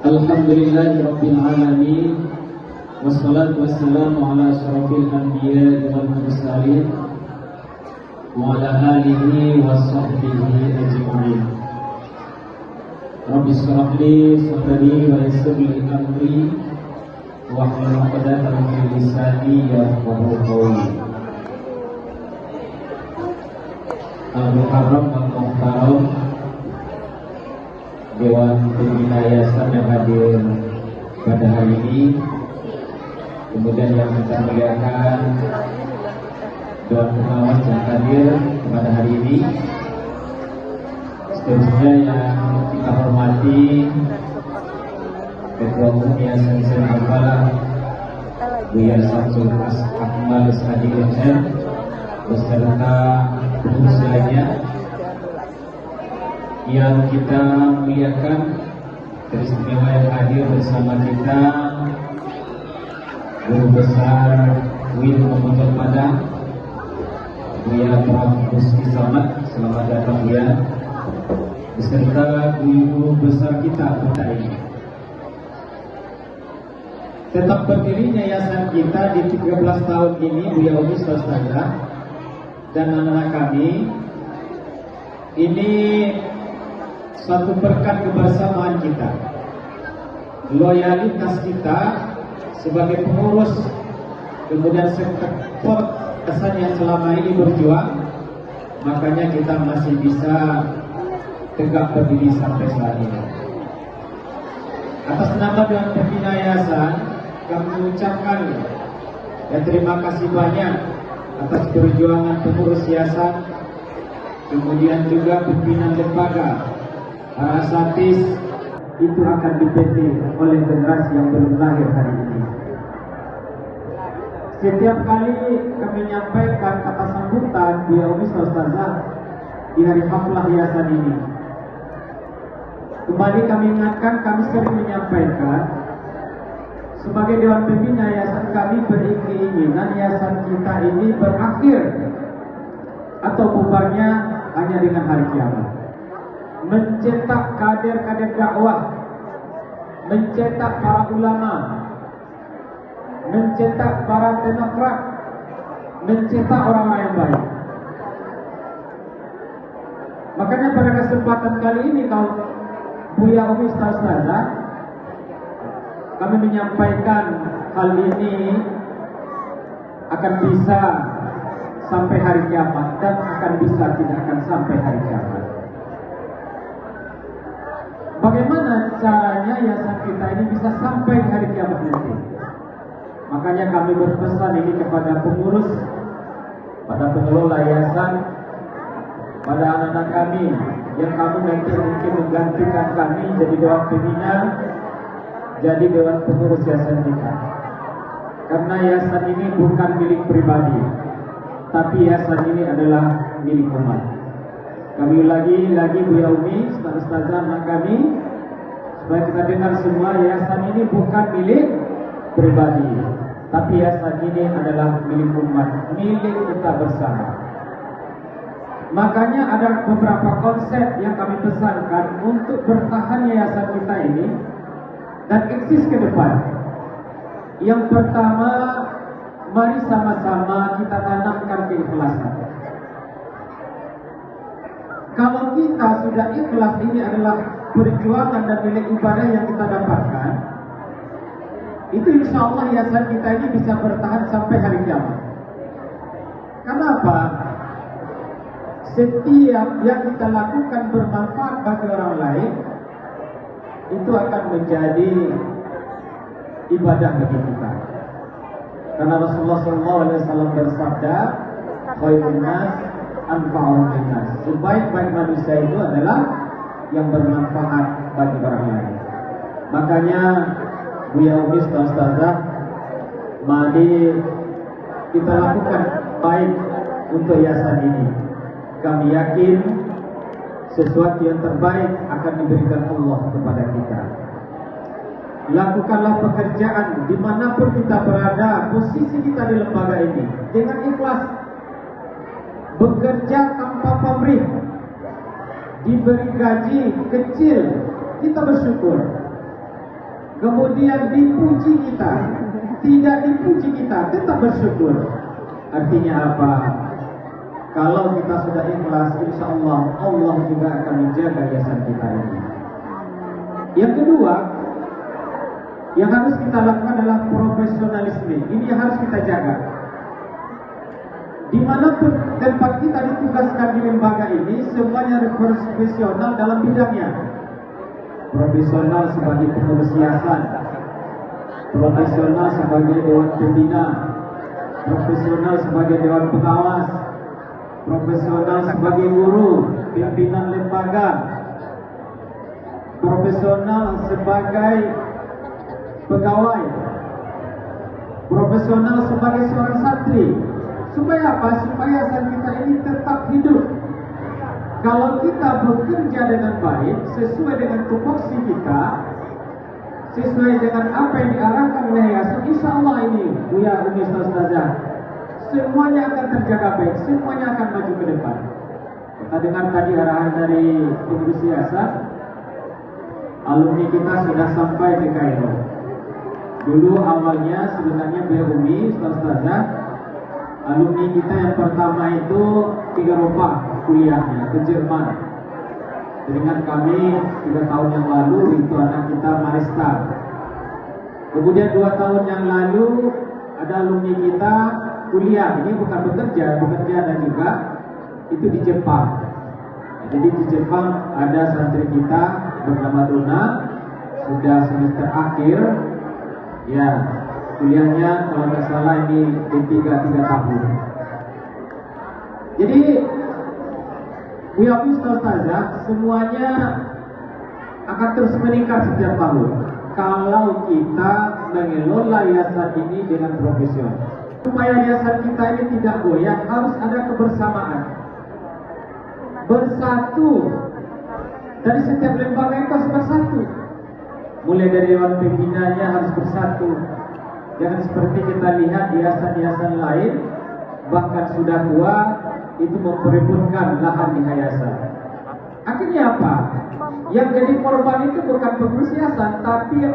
Alhamdulillahirabbil alamin. Wassalatu wassalamu ala asyrafil anbiya'i wal mursalin wa ala alihi wa sahbihi ajma'in. Rabbi shrah li sadri wa yassir li amri wa hlul 'uqdatam min lisani yafqahu qawli. Al-Muharram al-Muhtaram, Dewan Pembina Yayasan yang hadir pada hari ini, kemudian yang kita muliakan Dewan Pengawas yang hadir pada hari ini, seterusnya yang kita hormati Ketua Umum Yayasan Senam Falah Buya Samsul Akmal Sadi MM beserta pengurus lainnya yang kita muliakan, teristimewa yang hadir bersama kita Guru Besar UIN Komodor Padang Buya Prof. Muski Samad, selamat datang Buya, beserta guru besar kita pada ini. Tetap berdirinya yayasan kita di 13 tahun ini, Buya Umi Ustazah dan anak-anak kami, ini suatu berkat kebersamaan kita, loyalitas kita sebagai pengurus, kemudian support kesan yang selama ini berjuang, makanya kita masih bisa tegak berdiri sampai saat ini. Atas nama Dewan Pembina Yayasan, kami mengucapkan terima kasih banyak atas perjuangan pengurus yayasan, kemudian juga pimpinan lembaga. Para asatidz itu akan dipetik oleh generasi yang belum lahir hari ini. Setiap kali kami menyampaikan kata sambutan Buya Umi Ustazah di hari haflah yayasan ini, kembali kami ingatkan, kami sering menyampaikan sebagai Dewan Pembina Yayasan kami berkeinginan yayasan kita ini berakhir atau bubarnya hanya dengan hari kiamat. Mencetak kader-kader dakwah, mencetak para ulama, mencetak para teknokrat, mencetak orang-orang yang baik. Makanya pada kesempatan kali ini, kalau Buya Umi Ustazah, kami menyampaikan hal ini akan bisa sampai hari kiamat dan akan bisa tidak akan sampai hari kiamat. Bagaimana caranya yayasan kita ini bisa sampai di hari kiamat nanti? Makanya kami berpesan ini kepada pengurus, pada pengelola yayasan, pada anak-anak kami yang kamu nanti mungkin menggantikan kami jadi Dewan Pembina, jadi Dewan Pengurus yayasan kita. Karena yayasan ini bukan milik pribadi, tapi yayasan ini adalah milik umat. Kami lagi Buya Umi, Ustazah anak kami, supaya kita dengar semua, yayasan ini bukan milik pribadi, tapi yayasan ini adalah milik umat, milik kita bersama. Makanya ada beberapa konsep yang kami pesankan untuk bertahan yayasan kita ini dan eksis ke depan. Yang pertama, mari sama-sama kita tanamkan keikhlasan. Kalau kita sudah ikhlas, ini adalah perjuangan dan nilai ibadah yang kita dapatkan, itu insya Allah yayasan kita ini bisa bertahan sampai hari kiamat. Kenapa? Setiap yang kita lakukan bermanfaat bagi orang lain, itu akan menjadi ibadah bagi kita. Karena Rasulullah SAW bersabda, khairun nas anfa'uhum linnas. Sebaik-baik manusia itu adalah yang bermanfaat bagi orang lain. Makanya Buya Umi Ustazah, mari kita lakukan baik untuk yayasan ini. Kami yakin sesuatu yang terbaik akan diberikan Allah kepada kita. Lakukanlah pekerjaan dimanapun kita berada, posisi kita di lembaga ini, dengan ikhlas. Bekerja tanpa pamrih, diberi gaji kecil, kita bersyukur. kemudian dipuji kita, tidak dipuji kita, tetap bersyukur. Artinya apa? Kalau kita sudah ikhlas, insya Allah, Allah juga akan menjaga yayasan kita ini. Yang kedua, yang harus kita lakukan adalah profesionalisme. Ini yang harus kita jaga. Dimanapun tempat kita ditugaskan di lembaga ini, semuanya profesional dalam bidangnya. Profesional sebagai pengurus yayasan, profesional sebagai dewan pembina, profesional sebagai dewan pengawas, profesional sebagai guru, pimpinan lembaga, profesional sebagai pegawai, profesional sebagai seorang santri. Supaya apa? Supaya yayasan kita ini tetap hidup. Kalau kita bekerja dengan baik, sesuai dengan tupoksi kita, sesuai dengan apa yang diarahkan oleh yayasan, insya Allah ini, Buya, Umi, Ustazah, semuanya akan terjaga baik, semuanya akan maju ke depan. Kita dengar tadi arahan dari pengurus yayasan, alumni kita sudah sampai ke Kairo. Dulu awalnya sebenarnya Buya, Umi, Ustazah, alumni kita yang pertama itu 3 Eropa kuliahnya ke Jerman. Dengan kami 3 tahun yang lalu itu anak kita Marista. Kemudian 2 tahun yang lalu ada alumni kita kuliah. Ini bukan bekerja dan juga itu di Jepang. Jadi di Jepang ada santri kita bernama Dona, sudah semester akhir. Ya, kuliahnya kalau nggak salah ini D3 3 tahun. Jadi Buya, Ustazah, semuanya akan terus meningkat setiap tahun kalau kita mengelola yayasan ini dengan profesional. Supaya yayasan kita ini tidak goyah, harus ada kebersamaan, bersatu. Dari setiap lembaga itu harus bersatu. Mulai dari dewan pembinanya harus bersatu. Jangan seperti kita lihat yayasan-yayasan lain, bahkan sudah tua, itu memperebutkan lahan di yayasan. Akhirnya apa? Yang jadi korban itu bukan pengurus yayasan, tapi yang